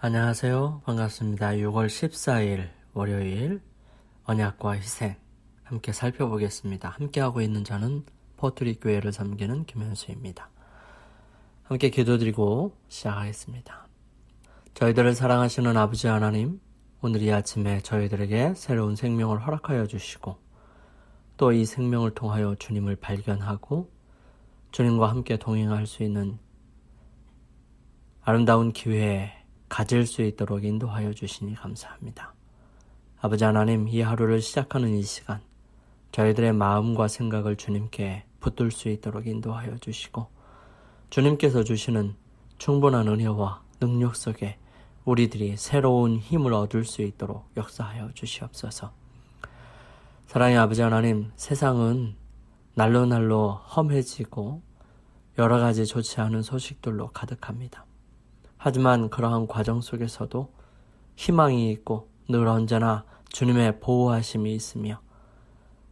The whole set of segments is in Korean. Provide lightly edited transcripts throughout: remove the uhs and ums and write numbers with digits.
안녕하세요. 반갑습니다. 6월 14일 월요일 언약과 희생 함께 살펴보겠습니다. 함께하고 있는 저는 포트리 교회를 섬기는 김현수입니다. 함께 기도드리고 시작하겠습니다. 저희들을 사랑하시는 아버지 하나님, 오늘 이 아침에 저희들에게 새로운 생명을 허락하여 주시고 또 이 생명을 통하여 주님을 발견하고 주님과 함께 동행할 수 있는 아름다운 기회에 가질 수 있도록 인도하여 주시니 감사합니다. 아버지 하나님, 이 하루를 시작하는 이 시간 저희들의 마음과 생각을 주님께 붙들 수 있도록 인도하여 주시고 주님께서 주시는 충분한 은혜와 능력 속에 우리들이 새로운 힘을 얻을 수 있도록 역사하여 주시옵소서. 사랑의 아버지 하나님, 세상은 날로 험해지고 여러 가지 좋지 않은 소식들로 가득합니다. 하지만 그러한 과정 속에서도 희망이 있고 늘 언제나 주님의 보호하심이 있으며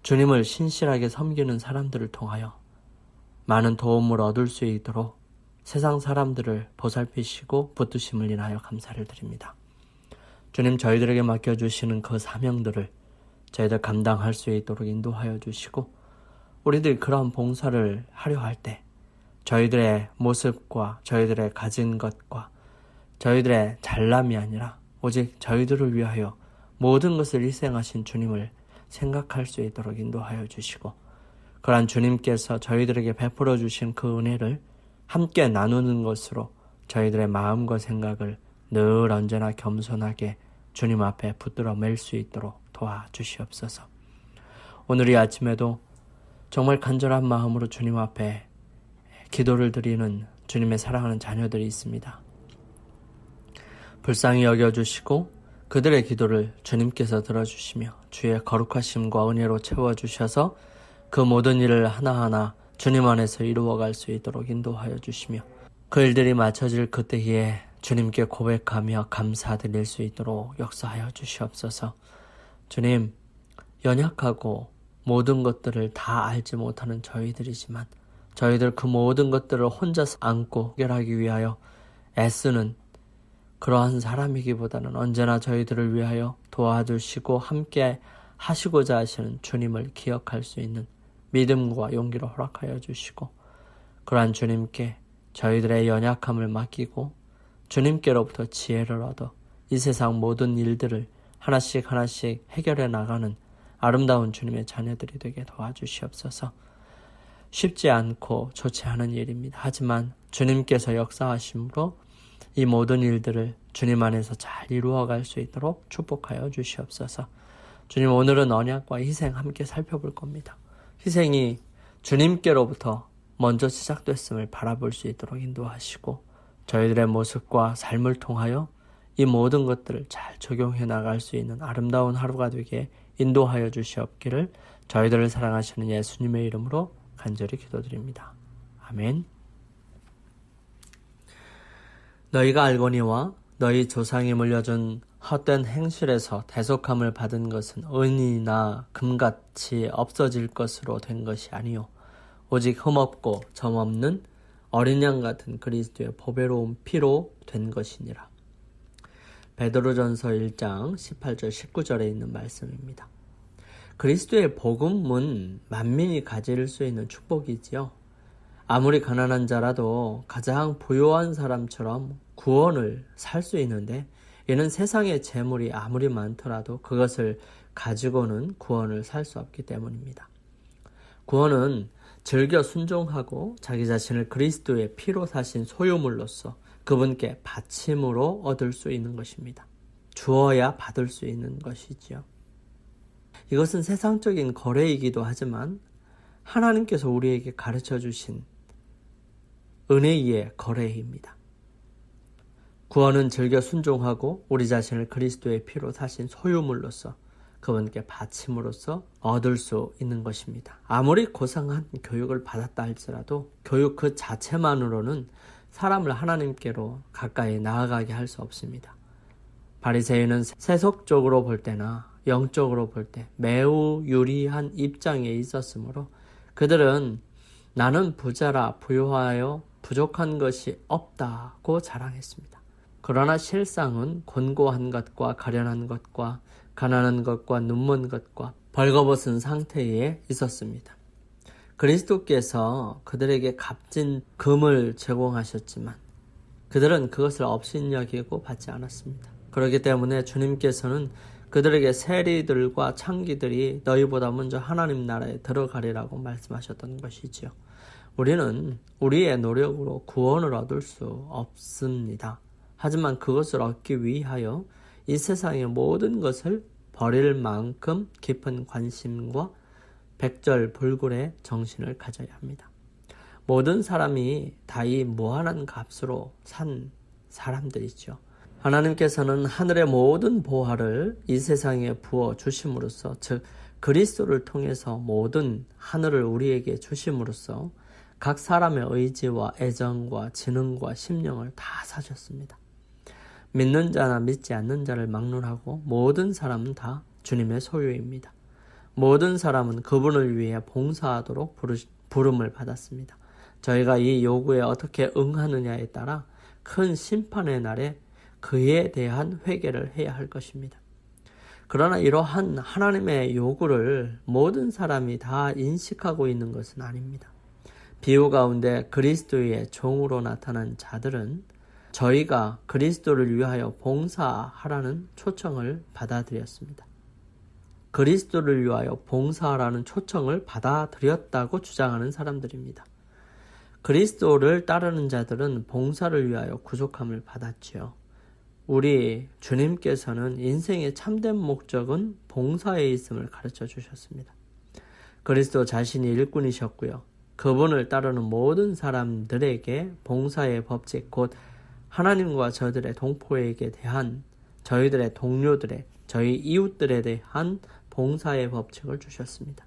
주님을 신실하게 섬기는 사람들을 통하여 많은 도움을 얻을 수 있도록 세상 사람들을 보살피시고 붙드심을 인하여 감사를 드립니다. 주님, 저희들에게 맡겨주시는 그 사명들을 저희들 감당할 수 있도록 인도하여 주시고 우리들이 그러한 봉사를 하려 할 때 저희들의 모습과 저희들의 가진 것과 저희들의 잘남이 아니라 오직 저희들을 위하여 모든 것을 희생하신 주님을 생각할 수 있도록 인도하여 주시고 그러한 주님께서 저희들에게 베풀어 주신 그 은혜를 함께 나누는 것으로 저희들의 마음과 생각을 늘 언제나 겸손하게 주님 앞에 붙들어 맬 수 있도록 도와주시옵소서. 오늘 이 아침에도 정말 간절한 마음으로 주님 앞에 기도를 드리는 주님의 사랑하는 자녀들이 있습니다. 불쌍히 여겨주시고 그들의 기도를 주님께서 들어주시며 주의 거룩하심과 은혜로 채워주셔서 그 모든 일을 하나하나 주님 안에서 이루어갈 수 있도록 인도하여 주시며 그 일들이 맞춰질 그때에 주님께 고백하며 감사드릴 수 있도록 역사하여 주시옵소서. 주님, 연약하고 모든 것들을 다 알지 못하는 저희들이지만 저희들 그 모든 것들을 혼자서 안고 해결하기 위하여 애쓰는 그러한 사람이기보다는 언제나 저희들을 위하여 도와주시고 함께 하시고자 하시는 주님을 기억할 수 있는 믿음과 용기를 허락하여 주시고 그러한 주님께 저희들의 연약함을 맡기고 주님께로부터 지혜를 얻어 이 세상 모든 일들을 하나씩 해결해 나가는 아름다운 주님의 자녀들이 되게 도와주시옵소서. 쉽지 않고 좋지 않은 일입니다. 하지만 주님께서 역사하심으로 이 모든 일들을 주님 안에서 잘 이루어갈 수 있도록 축복하여 주시옵소서. 주님, 오늘은 언약과 희생 함께 살펴볼 겁니다. 희생이 주님께로부터 먼저 시작됐음을 바라볼 수 있도록 인도하시고 저희들의 모습과 삶을 통하여 이 모든 것들을 잘 적용해 나갈 수 있는 아름다운 하루가 되게 인도하여 주시옵기를 저희들을 사랑하시는 예수님의 이름으로 간절히 기도드립니다. 아멘. 너희가 알거니와 너희 조상이 물려준 헛된 행실에서 대속함을 받은 것은 은이나 금같이 없어질 것으로 된 것이 아니요 오직 흠없고 점없는 어린 양 같은 그리스도의 보배로운 피로 된 것이니라. 베드로전서 1장 18절 19절에 있는 말씀입니다. 그리스도의 복음은 만민이 가질 수 있는 축복이지요. 아무리 가난한 자라도 가장 부유한 사람처럼 구원을 살 수 있는데 이는 세상의 재물이 아무리 많더라도 그것을 가지고는 구원을 살 수 없기 때문입니다. 구원은 즐겨 순종하고 자기 자신을 그리스도의 피로 사신 소유물로서 그분께 바침으로 얻을 수 있는 것입니다. 주어야 받을 수 있는 것이지요. 이것은 세상적인 거래이기도 하지만 하나님께서 우리에게 가르쳐 주신 은혜의 거래입니다. 구원은 즐겨 순종하고 우리 자신을 그리스도의 피로 사신 소유물로서 그분께 바침으로써 얻을 수 있는 것입니다. 아무리 고상한 교육을 받았다 할지라도 교육 그 자체만으로는 사람을 하나님께로 가까이 나아가게 할 수 없습니다. 바리새인은 세속적으로 볼 때나 영적으로 볼 때 매우 유리한 입장에 있었으므로 그들은 나는 부자라 부유하여 부족한 것이 없다고 자랑했습니다. 그러나 실상은 곤고한 것과 가련한 것과 가난한 것과 눈먼 것과 벌거벗은 상태에 있었습니다. 그리스도께서 그들에게 값진 금을 제공하셨지만 그들은 그것을 업신여기고 받지 않았습니다. 그렇기 때문에 주님께서는 그들에게 세리들과 창기들이 너희보다 먼저 하나님 나라에 들어가리라고 말씀하셨던 것이지요. 우리는 우리의 노력으로 구원을 얻을 수 없습니다. 하지만 그것을 얻기 위하여 이 세상의 모든 것을 버릴 만큼 깊은 관심과 백절불굴의 정신을 가져야 합니다. 모든 사람이 다 이 무한한 값으로 산 사람들이죠. 하나님께서는 하늘의 모든 보화를 이 세상에 부어 주심으로써, 즉 그리스도를 통해서 모든 하늘을 우리에게 주심으로써 각 사람의 의지와 애정과 지능과 심령을 다 사셨습니다. 믿는 자나 믿지 않는 자를 막론하고 모든 사람은 다 주님의 소유입니다. 모든 사람은 그분을 위해 봉사하도록 부름을 받았습니다. 저희가 이 요구에 어떻게 응하느냐에 따라 큰 심판의 날에 그에 대한 회개를 해야 할 것입니다. 그러나 이러한 하나님의 요구를 모든 사람이 다 인식하고 있는 것은 아닙니다. 비유 가운데 그리스도의 종으로 나타난 자들은 저희가 그리스도를 위하여 봉사하라는 초청을 받아들였습니다. 그리스도를 위하여 봉사하라는 초청을 받아들였다고 주장하는 사람들입니다. 그리스도를 따르는 자들은 봉사를 위하여 구속함을 받았지요. 우리 주님께서는 인생의 참된 목적은 봉사에 있음을 가르쳐 주셨습니다. 그리스도 자신이 일꾼이셨고요. 그분을 따르는 모든 사람들에게 봉사의 법칙, 곧 하나님과 저들의 동포에게 대한, 저희들의 동료들의, 저희 이웃들에 대한 봉사의 법칙을 주셨습니다.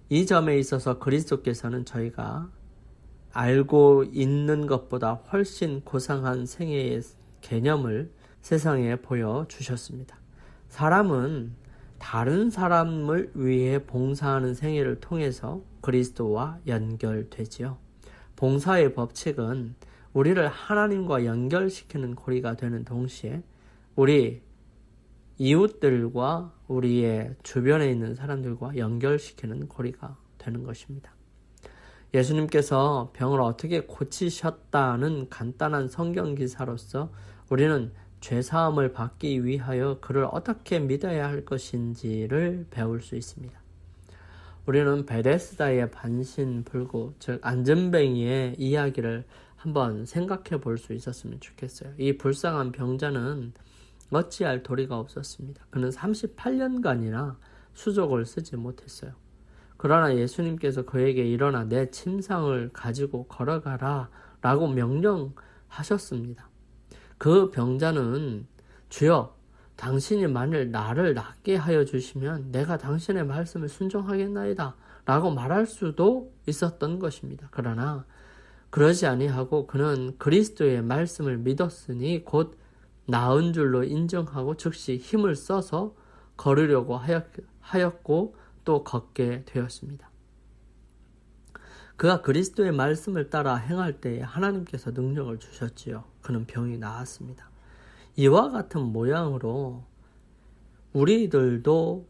이 점에 있어서 그리스도께서는 저희가 알고 있는 것보다 훨씬 고상한 생애의 개념을 세상에 보여주셨습니다. 사람은 다른 사람을 위해 봉사하는 생애를 통해서 그리스도와 연결되지요. 봉사의 법칙은 우리를 하나님과 연결시키는 고리가 되는 동시에 우리 이웃들과 우리의 주변에 있는 사람들과 연결시키는 고리가 되는 것입니다. 예수님께서 병을 어떻게 고치셨다는 간단한 성경 기사로서 우리는 죄사함을 받기 위하여 그를 어떻게 믿어야 할 것인지를 배울 수 있습니다. 우리는 베데스다의 반신불구, 즉 안전뱅이의 이야기를 한번 생각해 볼 수 있었으면 좋겠어요. 이 불쌍한 병자는 어찌할 도리가 없었습니다. 그는 38년간이나 수족을 쓰지 못했어요. 그러나 예수님께서 그에게 일어나 내 침상을 가지고 걸어가라 라고 명령하셨습니다. 그 병자는 주여, 당신이 만일 나를 낫게 하여 주시면 내가 당신의 말씀을 순종하겠나이다 라고 말할 수도 있었던 것입니다. 그러나 그러지 아니하고 그는 그리스도의 말씀을 믿었으니 곧 나은 줄로 인정하고 즉시 힘을 써서 걸으려고 하였고 또 걷게 되었습니다. 그가 그리스도의 말씀을 따라 행할 때에 하나님께서 능력을 주셨지요. 그는 병이 나았습니다. 이와 같은 모양으로 우리들도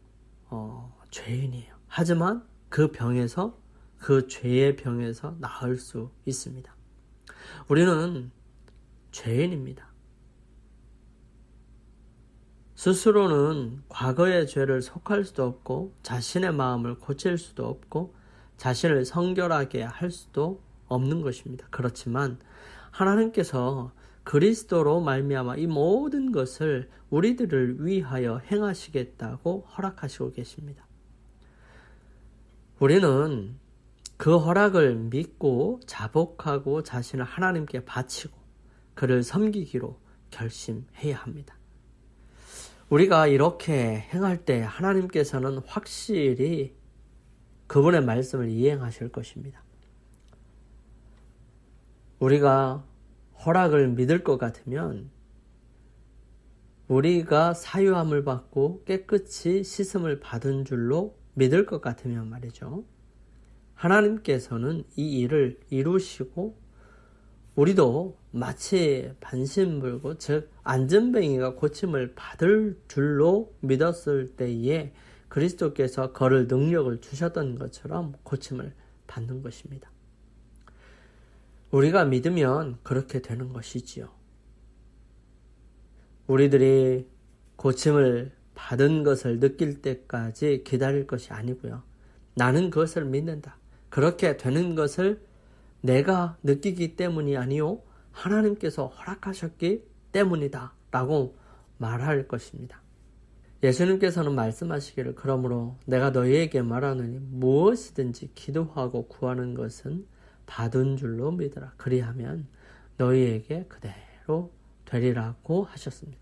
죄인이에요. 하지만 그 병에서, 그 죄의 병에서 나을 수 있습니다. 우리는 죄인입니다. 스스로는 과거의 죄를 속할 수도 없고 자신의 마음을 고칠 수도 없고 자신을 성결하게 할 수도 없는 것입니다. 그렇지만 하나님께서 그리스도로 말미암아 이 모든 것을 우리들을 위하여 행하시겠다고 허락하시고 계십니다. 우리는 그 허락을 믿고 자복하고 자신을 하나님께 바치고 그를 섬기기로 결심해야 합니다. 우리가 이렇게 행할 때 하나님께서는 확실히 그분의 말씀을 이행하실 것입니다. 우리가 허락을 믿을 것 같으면 우리가 사유함을 받고 깨끗이 씻음을 받은 줄로 믿을 것 같으면 말이죠. 하나님께서는 이 일을 이루시고 우리도 마치 반신불구, 즉 안전뱅이가 고침을 받을 줄로 믿었을 때에 그리스도께서 걸을 능력을 주셨던 것처럼 고침을 받는 것입니다. 우리가 믿으면 그렇게 되는 것이지요. 우리들이 고침을 받은 것을 느낄 때까지 기다릴 것이 아니고요. 나는 그것을 믿는다. 그렇게 되는 것을 내가 느끼기 때문이 아니요, 하나님께서 허락하셨기 때문이다 라고 말할 것입니다. 예수님께서는 말씀하시기를, 그러므로 내가 너희에게 말하노니 무엇이든지 기도하고 구하는 것은 받은 줄로 믿으라. 그리하면 너희에게 그대로 되리라고 하셨습니다.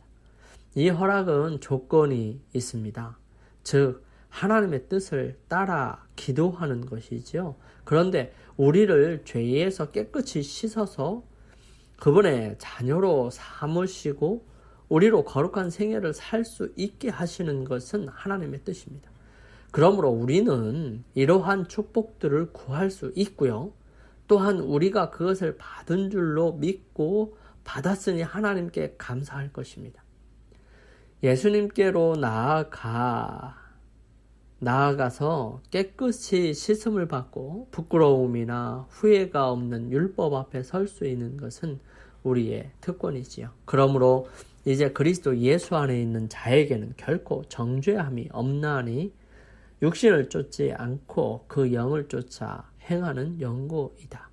이 허락은 조건이 있습니다. 즉 하나님의 뜻을 따라 기도하는 것이지요. 그런데 우리를 죄에서 깨끗이 씻어서 그분의 자녀로 삼으시고 우리로 거룩한 생애를 살 수 있게 하시는 것은 하나님의 뜻입니다. 그러므로 우리는 이러한 축복들을 구할 수 있고요. 또한 우리가 그것을 받은 줄로 믿고 받았으니 하나님께 감사할 것입니다. 예수님께로 나아가서 깨끗이 씻음을 받고 부끄러움이나 후회가 없는 율법 앞에 설 수 있는 것은 우리의 특권이지요. 그러므로 이제 그리스도 예수 안에 있는 자에게는 결코 정죄함이 없나니 육신을 쫓지 않고 그 영을 쫓아 행하는 영고입니다.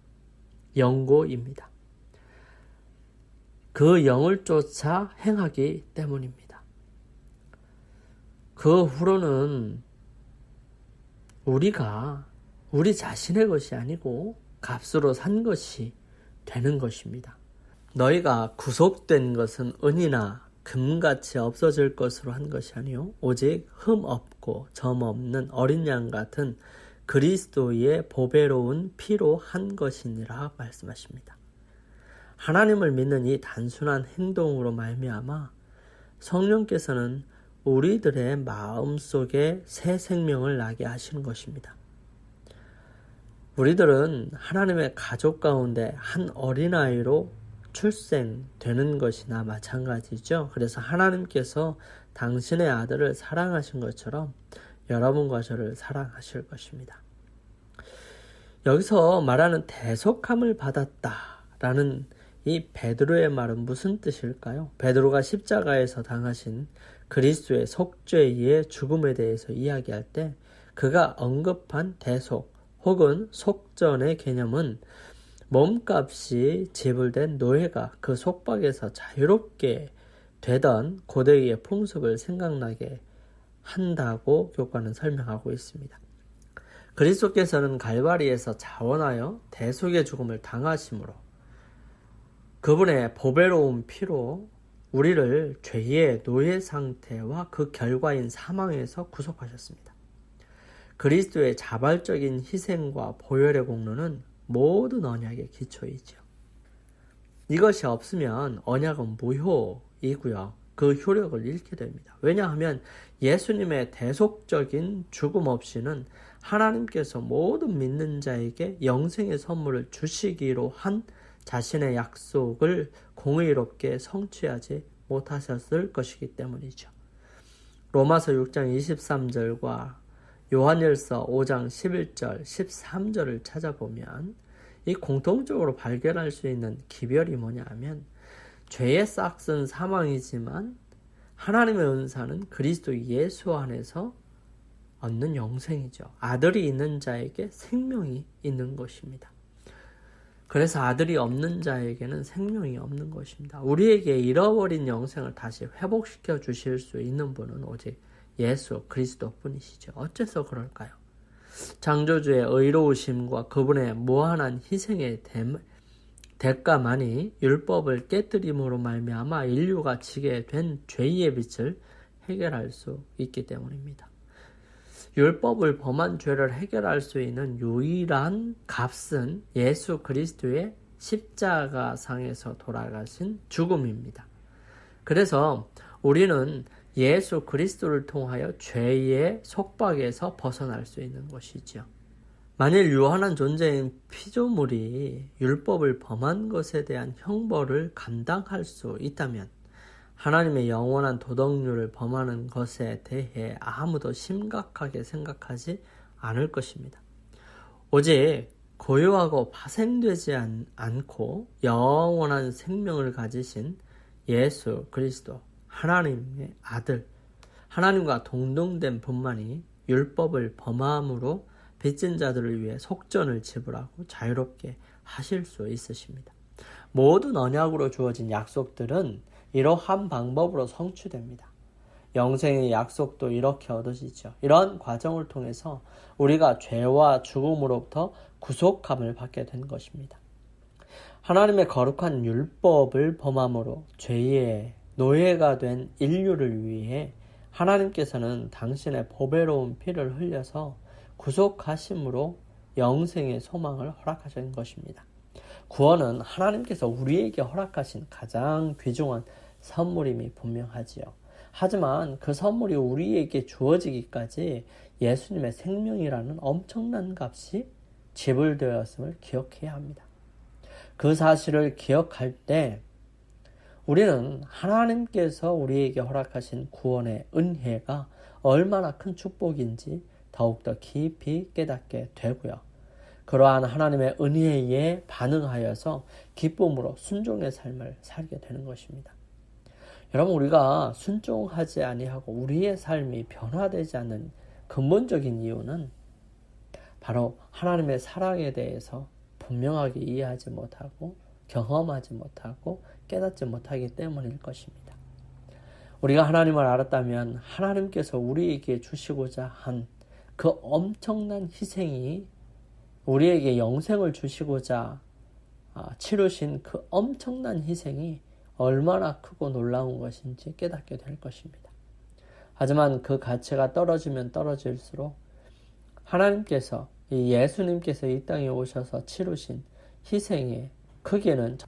그 영을 쫓아 행하기 때문입니다. 그 후로는 우리가 우리 자신의 것이 아니고 값으로 산 것이 되는 것입니다. 너희가 구속된 것은 은이나 금같이 없어질 것으로 한 것이 아니요 오직 흠 없고 점 없는 어린 양 같은 그리스도의 보배로운 피로 한 것이니라 말씀하십니다. 하나님을 믿는 이 단순한 행동으로 말미암아 성령께서는 우리들의 마음속에 새 생명을 나게 하시는 것입니다. 우리들은 하나님의 가족 가운데 한 어린아이로 출생되는 것이나 마찬가지죠. 그래서 하나님께서 당신의 아들을 사랑하신 것처럼 여러분과 저를 사랑하실 것입니다. 여기서 말하는 대속함을 받았다라는 이 베드로의 말은 무슨 뜻일까요? 베드로가 십자가에서 당하신 그리스도의 속죄의 죽음에 대해서 이야기할 때 그가 언급한 대속 혹은 속전의 개념은 몸값이 지불된 노예가 그 속박에서 자유롭게 되던 고대의 풍습을 생각나게 한다고 교과는 설명하고 있습니다. 그리스도께서는 갈바리에서 자원하여 대속의 죽음을 당하심으로 그분의 보배로운 피로 우리를 죄의 노예 상태와 그 결과인 사망에서 구속하셨습니다. 그리스도의 자발적인 희생과 보혈의 공로는 모든 언약의 기초이죠. 이것이 없으면 언약은 무효이고요. 그 효력을 잃게 됩니다. 왜냐하면 예수님의 대속적인 죽음 없이는 하나님께서 모든 믿는 자에게 영생의 선물을 주시기로 한 자신의 약속을 공의롭게 성취하지 못하셨을 것이기 때문이죠. 로마서 6장 23절과 요한일서 5장 11절, 13절을 찾아보면 이 공통적으로 발견할 수 있는 기별이 뭐냐 하면 죄의 싹은 사망이지만 하나님의 은사는 그리스도 예수 안에서 얻는 영생이죠. 아들이 있는 자에게 생명이 있는 것입니다. 그래서 아들이 없는 자에게는 생명이 없는 것입니다. 우리에게 잃어버린 영생을 다시 회복시켜 주실 수 있는 분은 오직 예수 그리스도 뿐이시죠. 어째서 그럴까요? 창조주의 의로우심과 그분의 무한한 희생의 대가만이 율법을 깨뜨림으로 말미암아 인류가 지게 된 죄의 빚을 해결할 수 있기 때문입니다. 율법을 범한 죄를 해결할 수 있는 유일한 값은 예수 그리스도의 십자가상에서 돌아가신 죽음입니다. 그래서 우리는 예수 그리스도를 통하여 죄의 속박에서 벗어날 수 있는 것이죠. 만일 유한한 존재인 피조물이 율법을 범한 것에 대한 형벌을 감당할 수 있다면 하나님의 영원한 도덕률을 범하는 것에 대해 아무도 심각하게 생각하지 않을 것입니다. 오직 고요하고 파생되지 않고 영원한 생명을 가지신 예수 그리스도 하나님의 아들, 하나님과 동등된 분만이 율법을 범함으로 빚진 자들을 위해 속전을 지불하고 자유롭게 하실 수 있으십니다. 모든 언약으로 주어진 약속들은 이러한 방법으로 성취됩니다. 영생의 약속도 이렇게 얻어지죠. 이런 과정을 통해서 우리가 죄와 죽음으로부터 구속함을 받게 된 것입니다. 하나님의 거룩한 율법을 범함으로 죄의 노예가 된 인류를 위해 하나님께서는 당신의 보배로운 피를 흘려서 구속하심으로 영생의 소망을 허락하신 것입니다. 구원은 하나님께서 우리에게 허락하신 가장 귀중한 선물임이 분명하지요. 하지만 그 선물이 우리에게 주어지기까지 예수님의 생명이라는 엄청난 값이 지불되었음을 기억해야 합니다. 그 사실을 기억할 때 우리는 하나님께서 우리에게 허락하신 구원의 은혜가 얼마나 큰 축복인지 더욱더 깊이 깨닫게 되고요. 그러한 하나님의 은혜에 반응하여서 기쁨으로 순종의 삶을 살게 되는 것입니다. 여러분, 우리가 순종하지 아니하고 우리의 삶이 변화되지 않는 근본적인 이유는 바로 하나님의 사랑에 대해서 분명하게 이해하지 못하고 경험하지 못하고 깨닫지 못하기 때문일 것입니다. 우리가 하나님을 알았다면 하나님께서 우리에게 주시고자 한 그 엄청난 희생이 우리에게 영생을 주시고자 치르신 그 엄청난 희생이 얼마나 크고 놀라운 것인지 깨닫게 될 것입니다. 하지만 그 가치가 떨어지면 떨어질수록 하나님께서 예수님께서 이 땅에 오셔서 치르신 희생의 크기는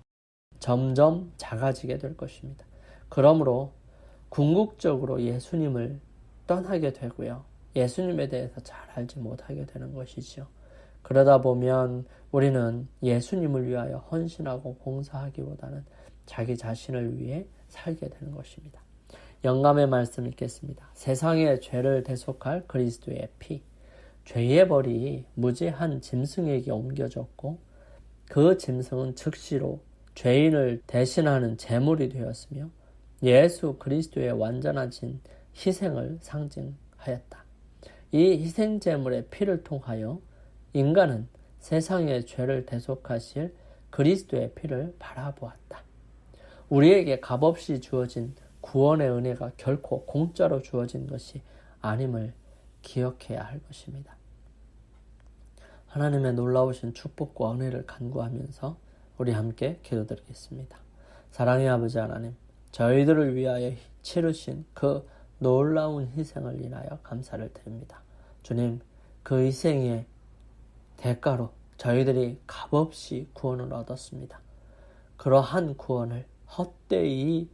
점점 작아지게 될 것입니다. 그러므로 궁극적으로 예수님을 떠나게 되고요. 예수님에 대해서 잘 알지 못하게 되는 것이죠. 그러다 보면 우리는 예수님을 위하여 헌신하고 봉사하기보다는 자기 자신을 위해 살게 되는 것입니다. 영감의 말씀 읽겠습니다. 세상의 죄를 대속할 그리스도의 피, 죄의 벌이 무죄한 짐승에게 옮겨졌고 그 짐승은 즉시로 죄인을 대신하는 제물이 되었으며 예수 그리스도의 완전한 희생을 상징하였다. 이 희생 제물의 피를 통하여 인간은 세상의 죄를 대속하실 그리스도의 피를 바라보았다. 우리에게 값없이 주어진 구원의 은혜가 결코 공짜로 주어진 것이 아님을 기억해야 할 것입니다. 하나님의 놀라우신 축복과 은혜를 간구하면서 우리 함께 기도드리겠습니다. 사랑의 아버지 하나님, 저희들을 위하여 치르신 그 놀라운 희생을 인하여 감사를 드립니다. 주님, 그 희생의 대가로 저희들이 값없이 구원을 얻었습니다. 그러한 구원을 헛되이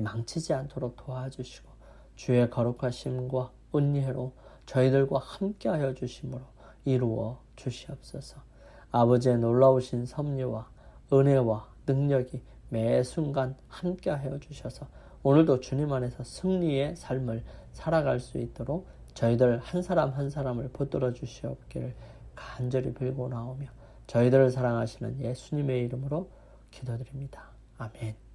망치지 않도록 도와주시고 주의 거룩하심과 은혜로 저희들과 함께하여 주심으로 이루어 주시옵소서. 아버지의 놀라우신 섭리와 은혜와 능력이 매 순간 함께하여 주셔서 오늘도 주님 안에서 승리의 삶을 살아갈 수 있도록 저희들 한 사람 한 사람을 붙들어 주시옵기를 간절히 빌고 나오며 저희들을 사랑하시는 예수님의 이름으로 기도드립니다. 아멘.